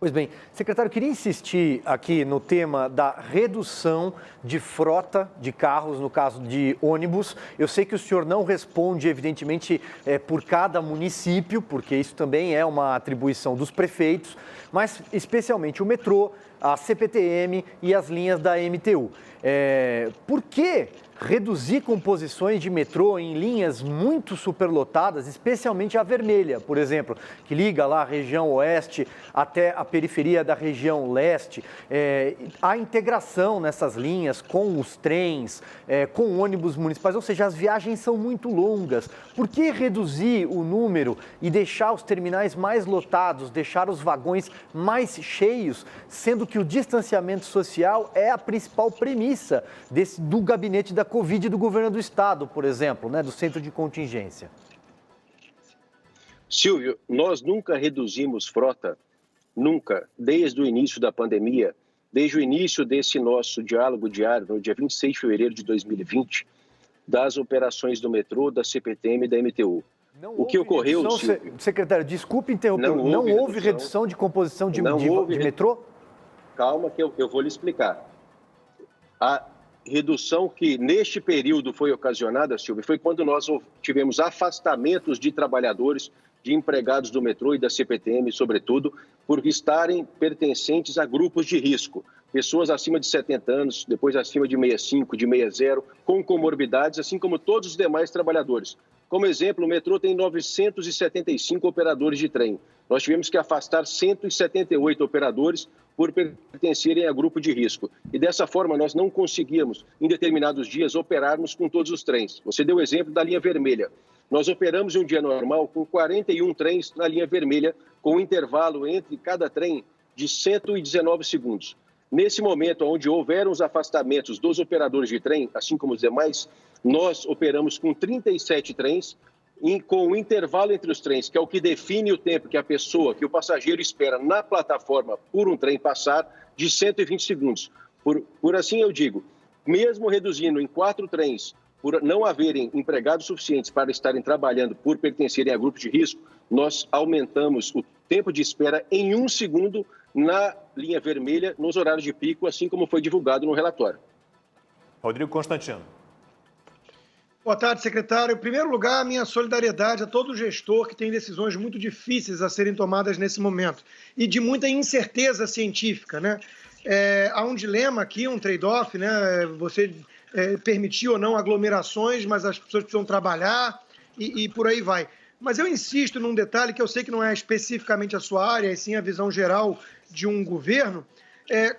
Pois bem, secretário, eu queria insistir aqui no tema da redução de frota de carros, no caso de ônibus. Eu sei que o senhor não responde, evidentemente, por cada município, porque isso também é uma atribuição dos prefeitos, mas especialmente o metrô, a CPTM e as linhas da MTU. Por que reduzir composições de metrô em linhas muito superlotadas, especialmente a vermelha, por exemplo, que liga lá a região oeste até a periferia da região leste? A integração nessas linhas com os trens, com ônibus municipais, ou seja, as viagens são muito longas. Por que reduzir o número e deixar os terminais mais lotados, deixar os vagões mais cheios, sendo que o distanciamento social é a principal premissa do gabinete da Covid do governo do estado, por exemplo, do centro de contingência? Silvio, nós nunca reduzimos frota, nunca, desde o início da pandemia, desde o início desse nosso diálogo diário, no dia 26 de fevereiro de 2020, das operações do metrô, da CPTM e da MTU. O que ocorreu, Silvio... Secretário, desculpe interromper, não houve redução de composição de metrô? Calma que eu vou lhe explicar. A redução que neste período foi ocasionada, Silvio, foi quando nós tivemos afastamentos de trabalhadores, de empregados do metrô e da CPTM, sobretudo, por estarem pertencentes a grupos de risco. Pessoas acima de 70 anos, depois acima de 65, de 60, com comorbidades, assim como todos os demais trabalhadores. Como exemplo, o metrô tem 975 operadores de trem. Nós tivemos que afastar 178 operadores por pertencerem a grupo de risco. E dessa forma, nós não conseguíamos, em determinados dias, operarmos com todos os trens. Você deu o exemplo da linha vermelha. Nós operamos em um dia normal com 41 trens na linha vermelha, com um intervalo entre cada trem de 119 segundos. Nesse momento, onde houveram os afastamentos dos operadores de trem, assim como os demais, nós operamos com 37 trens, com o intervalo entre os trens, que é o que define o tempo que o passageiro espera na plataforma por um trem passar, de 120 segundos. Por assim eu digo, mesmo reduzindo em 4 trens, por não haverem empregados suficientes para estarem trabalhando por pertencerem a grupos de risco, nós aumentamos o tempo de espera em 1 segundo na linha vermelha, nos horários de pico, assim como foi divulgado no relatório. Rodrigo Constantino. Boa tarde, secretário. Em primeiro lugar, a minha solidariedade a todo gestor que tem decisões muito difíceis a serem tomadas nesse momento e de muita incerteza científica, né? Há um dilema aqui, um trade-off, né? Você permitir ou não aglomerações, mas as pessoas precisam trabalhar e por aí vai. Mas eu insisto num detalhe que eu sei que não é especificamente a sua área, e sim a visão geral de um governo.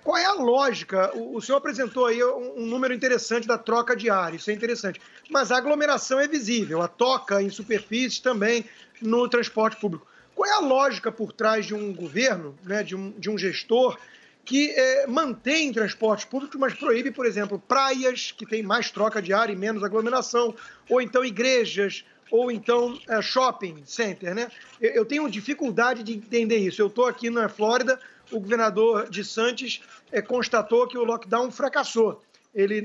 Qual é a lógica? O senhor apresentou aí um número interessante da troca de ar, isso é interessante. Mas a aglomeração é visível, a toca em superfícies também no transporte público. Qual é a lógica por trás de um governo, né, de um gestor, que mantém transportes públicos, mas proíbe, por exemplo, praias que têm mais troca de ar e menos aglomeração, ou então igrejas, ou então shopping center, né? Eu tenho dificuldade de entender isso. Eu estou aqui na Flórida, o governador DeSantis constatou que o lockdown fracassou. Ele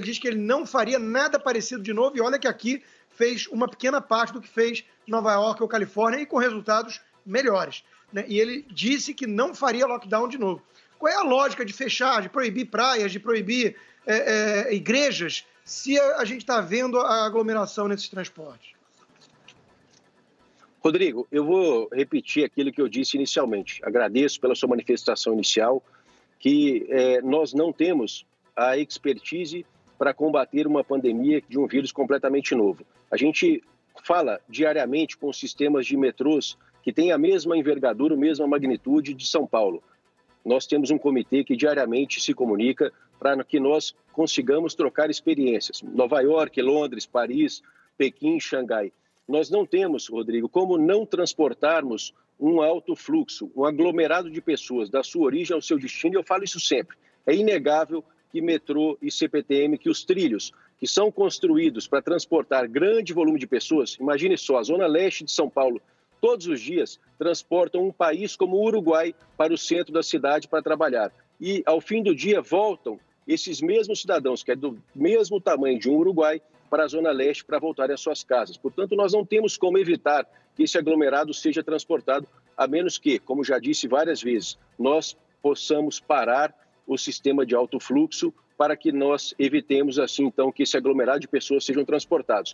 diz que ele não faria nada parecido de novo, e olha que aqui fez uma pequena parte do que fez Nova York ou Califórnia, e com resultados melhores, né? E ele disse que não faria lockdown de novo. Qual é a lógica de fechar, de proibir praias, de proibir igrejas, se a gente está vendo a aglomeração nesses transportes? Rodrigo, eu vou repetir aquilo que eu disse inicialmente. Agradeço pela sua manifestação inicial, que nós não temos a expertise para combater uma pandemia de um vírus completamente novo. A gente fala diariamente com sistemas de metrôs que têm a mesma envergadura, a mesma magnitude de São Paulo. Nós temos um comitê que diariamente se comunica para que nós consigamos trocar experiências. Nova York, Londres, Paris, Pequim, Xangai. Nós não temos, Rodrigo, como não transportarmos um alto fluxo, um aglomerado de pessoas da sua origem ao seu destino, e eu falo isso sempre. É inegável que metrô e CPTM, que os trilhos que são construídos para transportar grande volume de pessoas, imagine só, a zona leste de São Paulo, todos os dias transportam um país como o Uruguai para o centro da cidade para trabalhar. E, ao fim do dia, voltam esses mesmos cidadãos, que é do mesmo tamanho de um Uruguai, para a Zona Leste para voltarem às suas casas. Portanto, nós não temos como evitar que esse aglomerado seja transportado a menos que, como já disse várias vezes, nós possamos parar o sistema de alto fluxo para que nós evitemos, assim, então, que esse aglomerado de pessoas sejam transportados.